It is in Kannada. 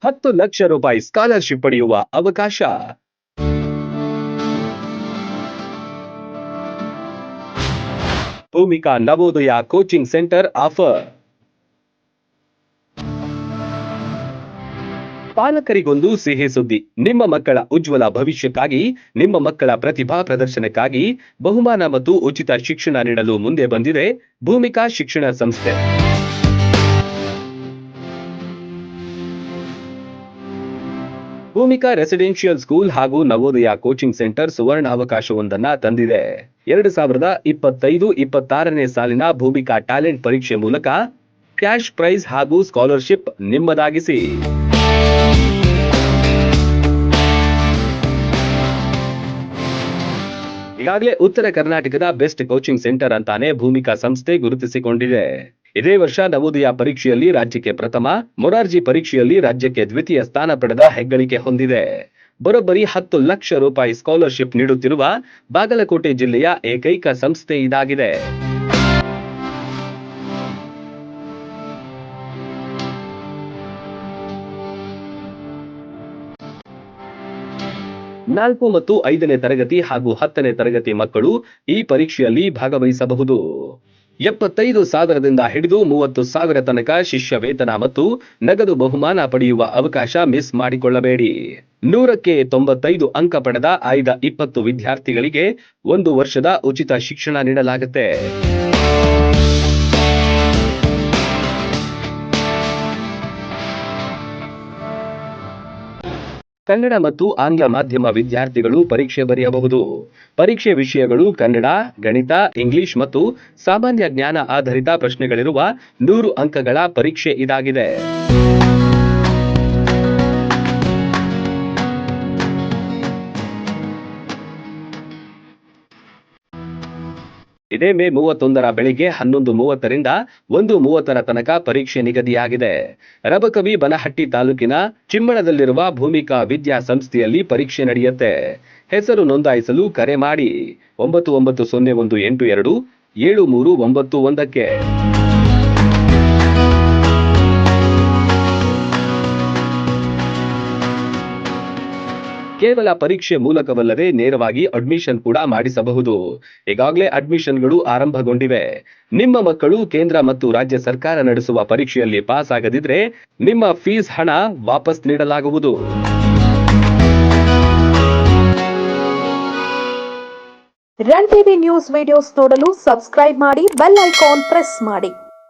10 ಲಕ್ಷ ರೂಪಾಯಿ ಸ್ಕಾಲರ್ಶಿಪ್ ಪಡೆಯುವ ಅವಕಾಶ. Bhumika Navodaya coaching centre offer. ಪಾಲಕರಿಗೊಂದು ಸಿಹಿ ಸುದ್ದಿ. ನಿಮ್ಮ ಮಕ್ಕಳ ಉಜ್ವಲ ಭವಿಷ್ಯಕ್ಕಾಗಿ, ನಿಮ್ಮ ಮಕ್ಕಳ ಪ್ರತಿಭಾ ಪ್ರದರ್ಶನಕ್ಕಾಗಿ ಬಹುಮಾನ ಮತ್ತು ಉಚಿತ ಶಿಕ್ಷಣ ನೀಡಲು ಮುಂದೆ ಬಂದಿದೆ ಭೂಮಿಕಾ ಶಿಕ್ಷಣ ಸಂಸ್ಥೆ. ಭೂಮಿಕಾ ರೆಸಿಡೆನ್ಷಿಯಲ್ ಸ್ಕೂಲ್ ಹಾಗೂ ನವೋದಯ ಕೋಚಿಂಗ್ ಸೆಂಟರ್ ಸುವರ್ಣ ಅವಕಾಶವೊಂದನ್ನ ತಂದಿದೆ. 2025-26ನೇ ಸಾಲಿನ ಭೂಮಿಕಾ ಟ್ಯಾಲೆಂಟ್ ಪರೀಕ್ಷೆ ಮೂಲಕ ಕ್ಯಾಶ್ ಪ್ರೈಸ್ ಹಾಗೂ ಸ್ಕಾಲರ್ಶಿಪ್ ನಿಮ್ಮದಾಗಿಸಿ. ಈಗಾಗಲೇ ಉತ್ತರ ಕರ್ನಾಟಕದ ಬೆಸ್ಟ್ ಕೋಚಿಂಗ್ ಸೆಂಟರ್ ಅಂತಾನೆ ಭೂಮಿಕಾ ಸಂಸ್ಥೆ ಗುರುತಿಸಿಕೊಂಡಿದೆ. ಇದೇ ವರ್ಷ ನವೋದಯ ಪರೀಕ್ಷೆಯಲ್ಲಿ ರಾಜ್ಯಕ್ಕೆ ಪ್ರಥಮ, ಮೊರಾರ್ಜಿ ಪರೀಕ್ಷೆಯಲ್ಲಿ ರಾಜ್ಯಕ್ಕೆ ದ್ವಿತೀಯ ಸ್ಥಾನ ಪಡೆದ ಹೆಗ್ಗಳಿಕೆ ಹೊಂದಿದೆ. ಬರೋಬ್ಬರಿ 10 ಲಕ್ಷ ರೂಪಾಯಿ ಸ್ಕಾಲರ್ಶಿಪ್ ನೀಡುತ್ತಿರುವ ಬಾಗಲಕೋಟೆ ಜಿಲ್ಲೆಯ ಏಕೈಕ ಸಂಸ್ಥೆ ಇದಾಗಿದೆ. ನಾಲ್ಕು ಮತ್ತು 5ನೇ ತರಗತಿ ಹಾಗೂ 10ನೇ ತರಗತಿ ಮಕ್ಕಳು ಈ ಪರೀಕ್ಷೆಯಲ್ಲಿ ಭಾಗವಹಿಸಬಹುದು. 75,000ದಿಂದ ಹಿಡಿದು 30,000 ತನಕ ಶಿಷ್ಯ ವೇತನ ಮತ್ತು ನಗದು ಬಹುಮಾನ ಪಡೆಯುವ ಅವಕಾಶ ಮಿಸ್ ಮಾಡಿಕೊಳ್ಳಬೇಡಿ. 100ಕ್ಕೆ 95 ಅಂಕ ಪಡೆದ ಆಯ್ದ 20 ವಿದ್ಯಾರ್ಥಿಗಳಿಗೆ 1 ವರ್ಷದ ಉಚಿತ ಶಿಕ್ಷಣ ನೀಡಲಾಗುತ್ತೆ. ಕನ್ನಡ ಮತ್ತು ಆಂಗ್ಲ ಮಾಧ್ಯಮ ವಿದ್ಯಾರ್ಥಿಗಳು ಪರೀಕ್ಷೆ ಬರೆಯಬಹುದು. ಪರೀಕ್ಷೆ ವಿಷಯಗಳು ಕನ್ನಡ, ಗಣಿತ, ಇಂಗ್ಲಿಷ್ ಮತ್ತು ಸಾಮಾನ್ಯ ಜ್ಞಾನ ಆಧಾರಿತ ಪ್ರಶ್ನೆಗಳಿರುವ 100 ಅಂಕಗಳ ಪರೀಕ್ಷೆ ಇದಾಗಿದೆ. ಇದೇ ಮೇ 31ರ ಬೆಳಿಗ್ಗೆ 11:30ರಿಂದ 1:30ರ ತನಕ ಪರೀಕ್ಷೆ ನಿಗದಿಯಾಗಿದೆ. ರಬಕವಿ ಬನಹಟ್ಟಿ ತಾಲೂಕಿನ ಚಿಮ್ಮಣದಲ್ಲಿರುವ ಭೂಮಿಕಾ ವಿದ್ಯಾ ಸಂಸ್ಥೆಯಲ್ಲಿ ಪರೀಕ್ಷೆ ನಡೆಯುತ್ತೆ. ಹೆಸರು ನೋಂದಾಯಿಸಲು ಕರೆ ಮಾಡಿ 9901827391ಕ್ಕೆ. ಕೇವಲ ಪರೀಕ್ಷೆ ಮೂಲಕವಲ್ಲದೆ ನೇರವಾಗಿ ಅಡ್ಮಿಷನ್ ಕೂಡ ಮಾಡಿಸಬಹುದು. ಈಗಾಗಲೇ ಅಡ್ಮಿಷನ್ಗಳು ಆರಂಭಗೊಂಡಿವೆ. ನಿಮ್ಮ ಮಕ್ಕಳು ಕೇಂದ್ರ ಮತ್ತು ರಾಜ್ಯ ಸರ್ಕಾರ ನಡೆಸುವ ಪರೀಕ್ಷೆಯಲ್ಲಿ ಪಾಸ್ ಆಗದಿದ್ರೆ ನಿಮ್ಮ ಫೀಸ್ ಹಣ ವಾಪಸ್ ನೀಡಲಾಗುವುದು. ರನ್ ಟಿವಿ ನ್ಯೂಸ್ ವಿಡಿಯೋಸ್ ನೋಡಲು ಸಬ್ಸ್ಕ್ರೈಬ್ ಮಾಡಿ, ಬೆಲ್ ಐಕಾನ್ ಪ್ರೆಸ್ ಮಾಡಿ.